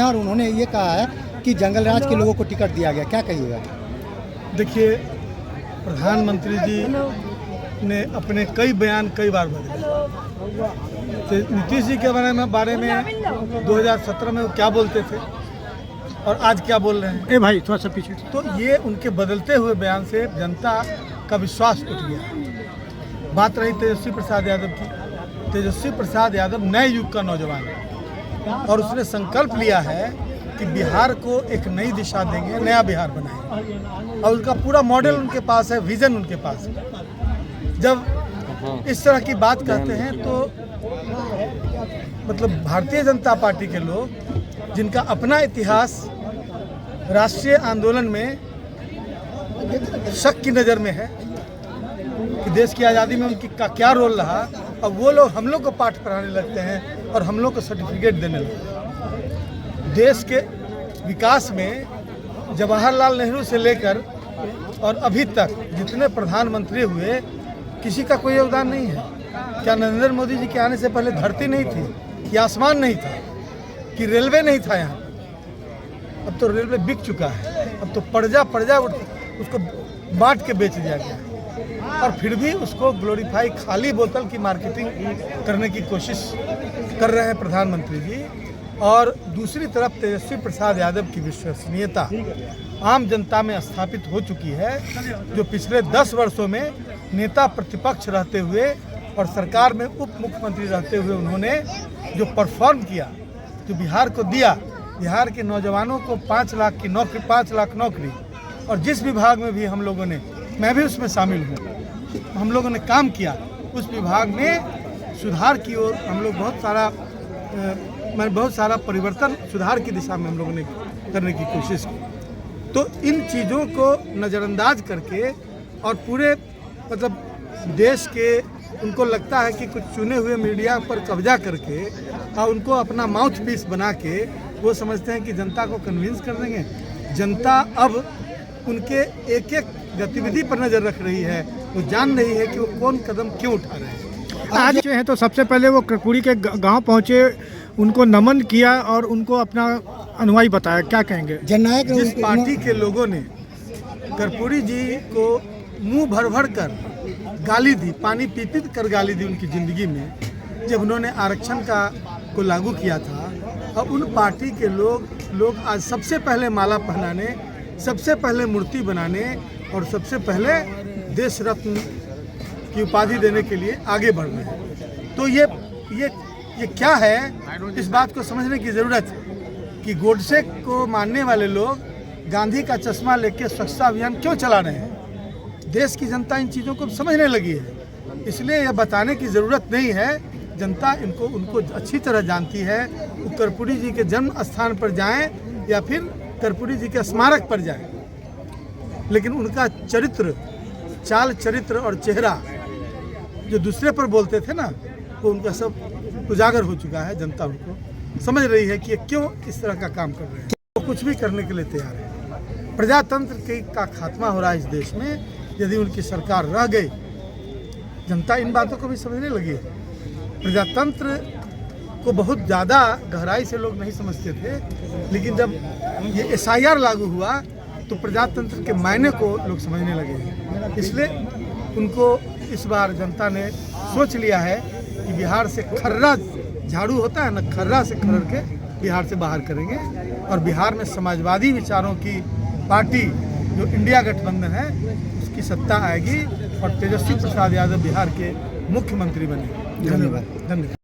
हैं और उन्होंने ये कहा है कि जंगल राज के लोगों को टिकट दिया गया, क्या कहिएगा? देखिए, प्रधानमंत्री जी ने अपने कई बयान कई बार बदले। तो नीतीश जी के बारे में 2017 में वो क्या बोलते थे और आज क्या बोल रहे हैं, भाई थोड़ा सा पीछे। तो ये उनके बदलते हुए बयान से जनता का विश्वास उठ गया। बात रही तेजस्वी प्रसाद यादव की। तेजस्वी प्रसाद यादव नए युग का नौजवान है और उसने संकल्प लिया है कि बिहार को एक नई दिशा देंगे, नया बिहार बनाएंगे और उनका पूरा मॉडल उनके पास है, विजन उनके पास है। जब इस तरह की बात कहते हैं तो मतलब भारतीय जनता पार्टी के लोग जिनका अपना इतिहास राष्ट्रीय आंदोलन में शक की नज़र में है कि देश की आज़ादी में उनकी का क्या रोल रहा, अब वो लोग हम लोग को पाठ पढ़ाने लगते हैं और हम लोग को सर्टिफिकेट देने लगते हैं। देश के विकास में जवाहरलाल नेहरू से लेकर और अभी तक जितने प्रधानमंत्री हुए किसी का कोई योगदान नहीं है। क्या नरेंद्र मोदी जी के आने से पहले धरती नहीं थी, कि आसमान नहीं था, कि रेलवे नहीं था यहाँ? अब तो रेलवे बिक चुका है, अब तो पर्जा उसको बांट के बेच दिया गया है और फिर भी उसको ग्लोरीफाई खाली बोतल की मार्केटिंग करने की कोशिश कर रहे हैं प्रधानमंत्री जी। और दूसरी तरफ तेजस्वी प्रसाद यादव की विश्वसनीयता आम जनता में स्थापित हो चुकी है, जो पिछले 10 वर्षों में नेता प्रतिपक्ष रहते हुए और सरकार में उप मुख्यमंत्री रहते हुए उन्होंने जो परफॉर्म किया, जो बिहार को दिया, बिहार के नौजवानों को 5 लाख की नौकरी, 5 लाख नौकरी, और जिस विभाग में भी हम लोगों ने, मैं भी उसमें शामिल हूँ, हम लोगों ने काम किया, उस विभाग में सुधार की ओर हम लोग बहुत सारा परिवर्तन सुधार की दिशा में हम लोगों ने करने की कोशिश की। तो इन चीज़ों को नज़रअंदाज करके और पूरे मतलब देश के उनको लगता है कि कुछ चुने हुए मीडिया पर कब्जा करके और उनको अपना माउथ पीस बना के वो समझते हैं कि जनता को कन्विंस कर देंगे। जनता अब उनके एक एक गतिविधि पर नज़र रख रही है, वो जान रही है कि वो कौन कदम क्यों उठा रहे हैं। आज जो है तो सबसे पहले वो कर्पूरी के गांव पहुंचे, उनको नमन किया और उनको अपना अनुयायी बताया, क्या कहेंगे? जननायक जिस पार्टी के लोगों ने कर्पूरी जी को मुंह भर भर कर गाली दी, पानी पी पी कर गाली दी उनकी ज़िंदगी में, जब उन्होंने आरक्षण को लागू किया था, और उन पार्टी के लोग आज सबसे पहले माला पहनाने, सबसे पहले मूर्ति बनाने और सबसे पहले देश रत्न की उपाधि देने के लिए आगे बढ़ रहे हैं। तो ये क्या है, इस बात को समझने की ज़रूरत है कि गोडसे को मानने वाले लोग गांधी का चश्मा लेके स्वच्छता अभियान क्यों चला रहे हैं। देश की जनता इन चीज़ों को समझने लगी है, इसलिए यह बताने की ज़रूरत नहीं है। जनता उनको अच्छी तरह जानती है। वो कर्पूरी जी के जन्म स्थान पर जाएं या फिर कर्पूरी जी के स्मारक पर जाएं, लेकिन उनका चरित्र, चाल चरित्र और चेहरा जो दूसरे पर बोलते थे ना, वो उनका सब उजागर हो चुका है। जनता उनको समझ रही है कि ये क्यों इस तरह का काम कर रहे हैं। वो कुछ भी करने के लिए तैयार है। प्रजातंत्र का खात्मा हो रहा है इस देश में यदि उनकी सरकार रह गई। जनता इन बातों को भी समझने लगी है। प्रजातंत्र को बहुत ज़्यादा गहराई से लोग नहीं समझते थे, लेकिन जब ये SIR लागू हुआ तो प्रजातंत्र के मायने को लोग समझने लगे। इसलिए उनको इस बार जनता ने सोच लिया है कि बिहार से खर्रा झाड़ू होता है ना, खर्रा से खर्र के बिहार से बाहर करेंगे और बिहार में समाजवादी विचारों की पार्टी जो इंडिया गठबंधन है उसकी सत्ता आएगी और तेजस्वी प्रसाद यादव बिहार के मुख्यमंत्री बनेंगे। धन्यवाद।